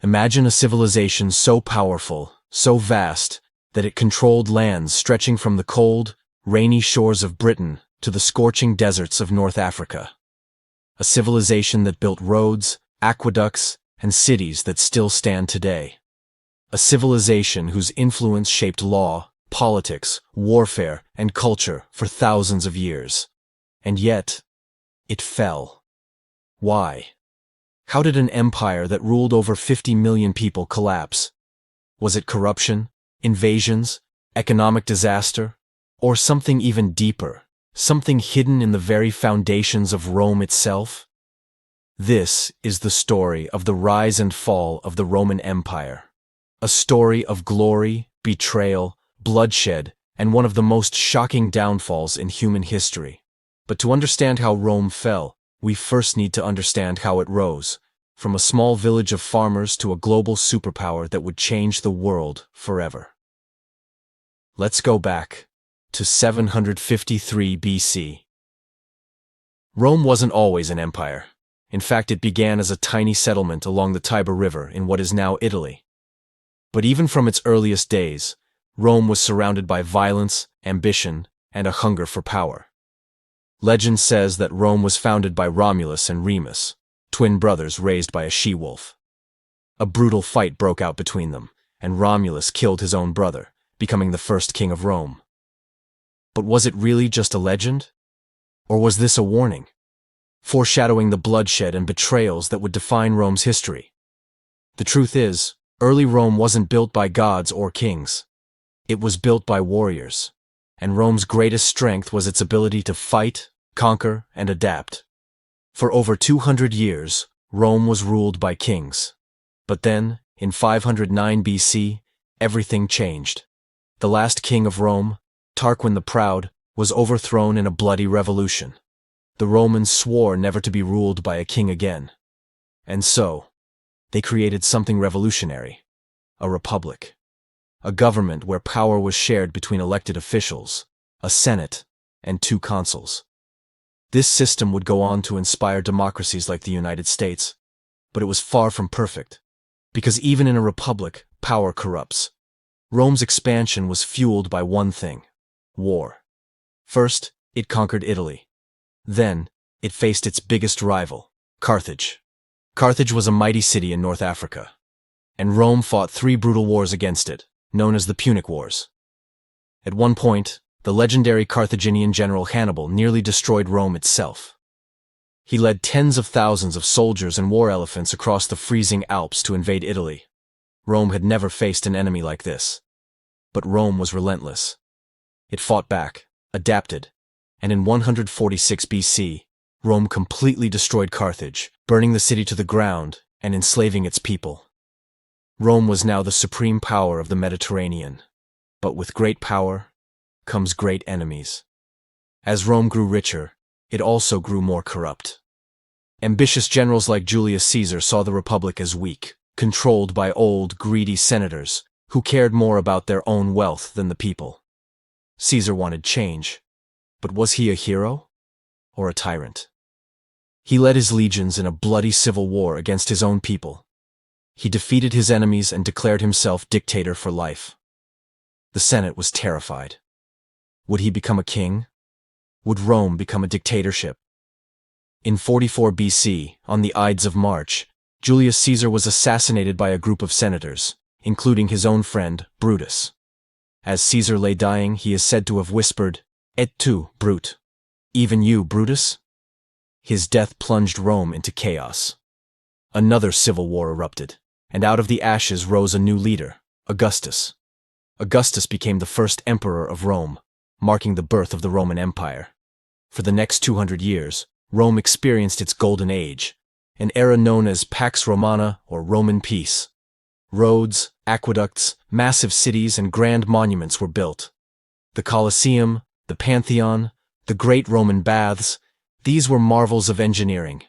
Imagine a civilization so powerful, so vast, that it controlled lands stretching from the cold, rainy shores of Britain to the scorching deserts of North Africa. A civilization that built roads, aqueducts, and cities that still stand today. A civilization whose influence shaped law, politics, warfare, and culture for thousands of years. And yet, it fell. Why? How did an empire that ruled over 50 million people collapse? Was it corruption, invasions, economic disaster, or something even deeper, something hidden in the very foundations of Rome itself? This is the story of the rise and fall of the Roman Empire. A story of glory, betrayal, bloodshed, and one of the most shocking downfalls in human history. But to understand how Rome fell, we first need to understand how it rose, from a small village of farmers to a global superpower that would change the world forever. Let's go back to 753 BC. Rome wasn't always an empire. In fact, it began as a tiny settlement along the Tiber River in what is now Italy. But even from its earliest days, Rome was surrounded by violence, ambition, and a hunger for power. Legend says that Rome was founded by Romulus and Remus, twin brothers raised by a she-wolf. A brutal fight broke out between them, and Romulus killed his own brother, becoming the first king of Rome. But was it really just a legend? Or was this a warning, foreshadowing the bloodshed and betrayals that would define Rome's history? The truth is, early Rome wasn't built by gods or kings. It was built by warriors. And Rome's greatest strength was its ability to fight, conquer, and adapt. For over 200 years, Rome was ruled by kings. But then, in 509 BC, everything changed. The last king of Rome, Tarquin the Proud, was overthrown in a bloody revolution. The Romans swore never to be ruled by a king again. And so, they created something revolutionary: a republic. A government where power was shared between elected officials, a senate, and 2 consuls. This system would go on to inspire democracies like the United States, but it was far from perfect, because even in a republic, power corrupts. Rome's expansion was fueled by one thing: war. First, it conquered Italy. Then, it faced its biggest rival, Carthage. Carthage was a mighty city in North Africa, and Rome fought 3 brutal wars against it, known as the Punic Wars. At one point, the legendary Carthaginian general Hannibal nearly destroyed Rome itself. He led tens of thousands of soldiers and war elephants across the freezing Alps to invade Italy. Rome had never faced an enemy like this. But Rome was relentless. It fought back, adapted, and in 146 BC, Rome completely destroyed Carthage, burning the city to the ground and enslaving its people. Rome was now the supreme power of the Mediterranean. But with great power comes great enemies. As Rome grew richer, it also grew more corrupt. Ambitious generals like Julius Caesar saw the Republic as weak, controlled by old, greedy senators who cared more about their own wealth than the people. Caesar wanted change, but was he a hero or a tyrant? He led his legions in a bloody civil war against his own people. He defeated his enemies and declared himself dictator for life. The Senate was terrified. Would he become a king? Would Rome become a dictatorship? In 44 BC, on the Ides of March, Julius Caesar was assassinated by a group of senators, including his own friend, Brutus. As Caesar lay dying, he is said to have whispered, "Et tu, Brute? Even you, Brutus?" His death plunged Rome into chaos. Another civil war erupted, and out of the ashes rose a new leader, Augustus. Augustus became the first emperor of Rome, marking the birth of the Roman Empire. For the next 200 years, Rome experienced its golden age, an era known as Pax Romana, or Roman peace. Roads, aqueducts, massive cities, and grand monuments were built. The Colosseum, the Pantheon, the great Roman baths, these were marvels of engineering.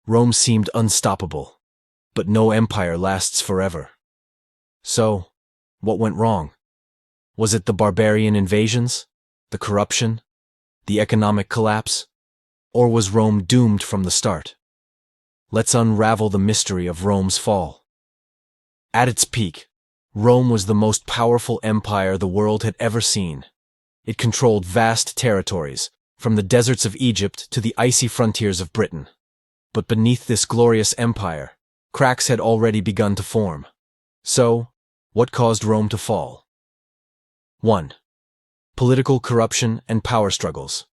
Rome seemed unstoppable. But no empire lasts forever. So, what went wrong? Was it the barbarian invasions, the corruption, the economic collapse? Or was Rome doomed from the start? Let's unravel the mystery of Rome's fall. At its peak, Rome was the most powerful empire the world had ever seen. It controlled vast territories, from the deserts of Egypt to the icy frontiers of Britain. But beneath this glorious empire, cracks had already begun to form. So, what caused Rome to fall? 1. Political corruption and power struggles.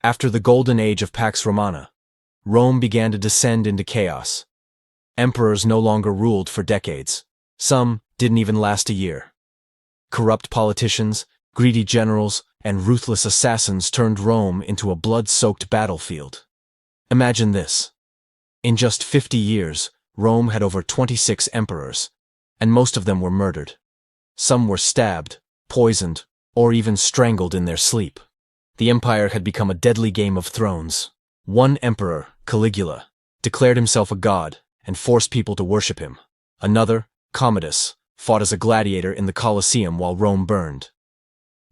After the golden age of Pax Romana, Rome began to descend into chaos. Emperors no longer ruled for decades. Some didn't even last a year. Corrupt politicians, greedy generals, and ruthless assassins turned Rome into a blood-soaked battlefield. Imagine this. In just 50 years, Rome had over 26 emperors, and most of them were murdered. Some were stabbed, poisoned, or even strangled in their sleep. The empire had become a deadly Game of Thrones. One emperor, Caligula, declared himself a god and forced people to worship him. Another, Commodus, fought as a gladiator in the Colosseum while Rome burned.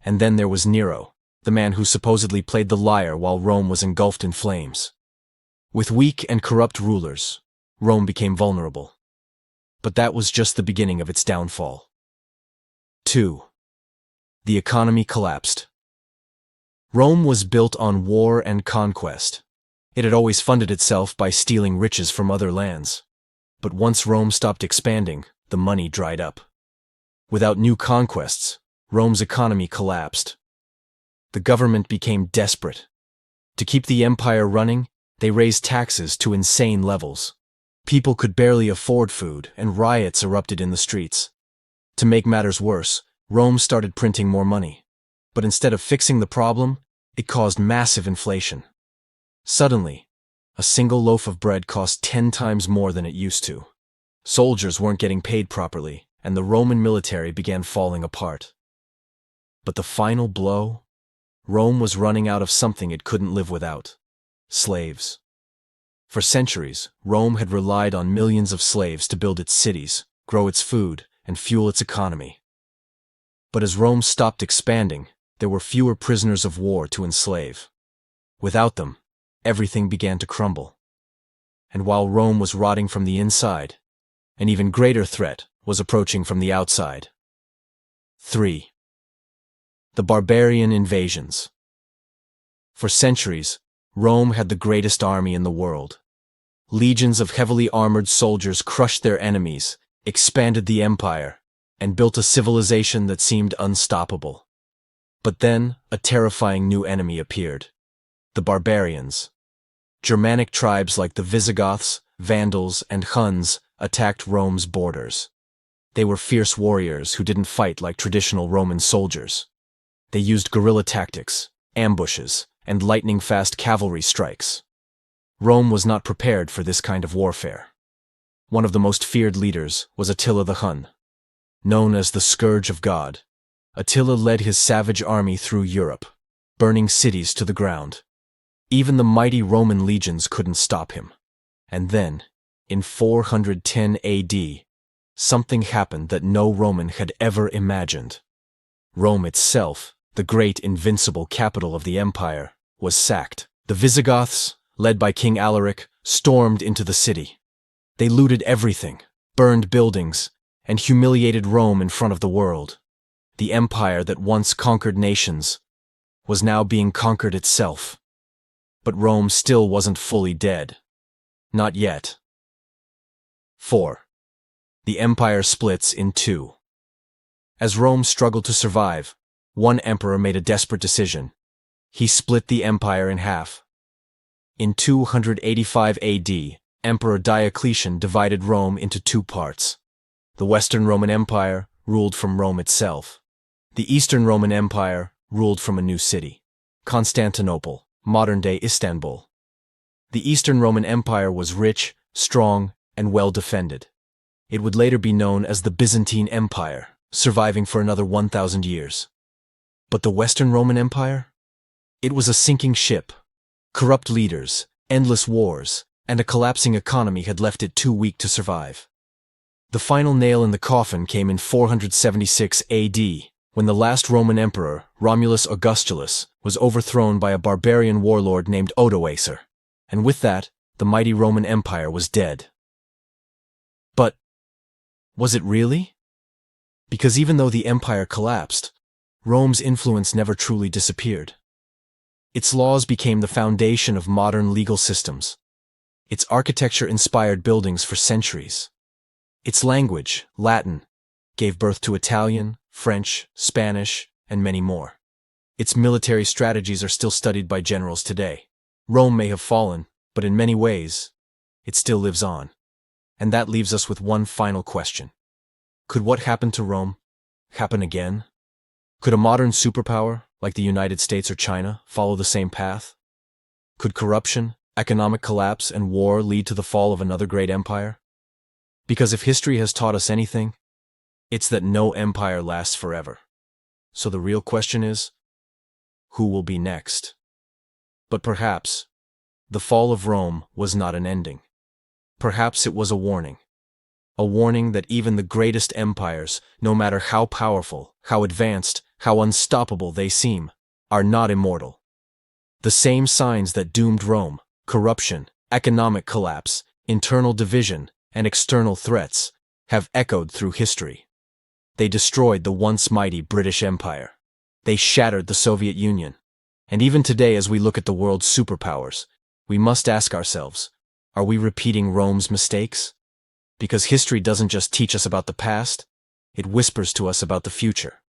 And then there was Nero, the man who supposedly played the lyre while Rome was engulfed in flames. With weak and corrupt rulers, Rome became vulnerable. But that was just the beginning of its downfall. 2. The economy collapsed. Rome was built on war and conquest. It had always funded itself by stealing riches from other lands. But once Rome stopped expanding, the money dried up. Without new conquests, Rome's economy collapsed. The government became desperate. To keep the empire running, they raised taxes to insane levels. People could barely afford food, and riots erupted in the streets. To make matters worse, Rome started printing more money. But instead of fixing the problem, it caused massive inflation. Suddenly, a single loaf of bread cost 10 times more than it used to. Soldiers weren't getting paid properly, and the Roman military began falling apart. But the final blow? Rome was running out of something it couldn't live without: slaves. For centuries, Rome had relied on millions of slaves to build its cities, grow its food, and fuel its economy. But as Rome stopped expanding, there were fewer prisoners of war to enslave. Without them, everything began to crumble. And while Rome was rotting from the inside, an even greater threat was approaching from the outside. 3. The barbarian invasions. For centuries, Rome had the greatest army in the world. Legions of heavily armored soldiers crushed their enemies, expanded the empire, and built a civilization that seemed unstoppable. But then, a terrifying new enemy appeared: the barbarians. Germanic tribes like the Visigoths, Vandals, and Huns attacked Rome's borders. They were fierce warriors who didn't fight like traditional Roman soldiers. They used guerrilla tactics, ambushes, and lightning-fast cavalry strikes. Rome was not prepared for this kind of warfare. One of the most feared leaders was Attila the Hun. Known as the Scourge of God, Attila led his savage army through Europe, burning cities to the ground. Even the mighty Roman legions couldn't stop him. And then, in 410 AD, something happened that no Roman had ever imagined. Rome itself, the great invincible capital of the empire, was sacked. The Visigoths, led by King Alaric, stormed into the city. They looted everything, burned buildings, and humiliated Rome in front of the world. The empire that once conquered nations was now being conquered itself. But Rome still wasn't fully dead. Not yet. 4. The empire splits in two. As Rome struggled to survive, one emperor made a desperate decision. He split the empire in half. In 285 AD, Emperor Diocletian divided Rome into two parts. The Western Roman Empire ruled from Rome itself. The Eastern Roman Empire ruled from a new city: Constantinople, modern-day Istanbul. The Eastern Roman Empire was rich, strong, and well-defended. It would later be known as the Byzantine Empire, surviving for another 1,000 years. But the Western Roman Empire? It was a sinking ship. Corrupt leaders, endless wars, and a collapsing economy had left it too weak to survive. The final nail in the coffin came in 476 AD, when the last Roman emperor, Romulus Augustulus, was overthrown by a barbarian warlord named Odoacer. And with that, the mighty Roman Empire was dead. But Was it really? Because even though the empire collapsed, Rome's influence never truly disappeared. Its laws became the foundation of modern legal systems. Its architecture inspired buildings for centuries. Its language, Latin, gave birth to Italian, French, Spanish, and many more. Its military strategies are still studied by generals today. Rome may have fallen, but in many ways, it still lives on. And that leaves us with one final question. Could what happened to Rome happen again? Could a modern superpower, like the United States or China, follow the same path? Could corruption, economic collapse, and war lead to the fall of another great empire? Because if history has taught us anything, it's that no empire lasts forever. So the real question is, who will be next? But perhaps, the fall of Rome was not an ending. Perhaps it was a warning. A warning that even the greatest empires, no matter how powerful, how advanced, how unstoppable they seem, are not immortal. The same signs that doomed Rome, corruption, economic collapse, internal division, and external threats, have echoed through history. They destroyed the once mighty British Empire. They shattered the Soviet Union. And even today, as we look at the world's superpowers, we must ask ourselves, are we repeating Rome's mistakes? Because history doesn't just teach us about the past, it whispers to us about the future.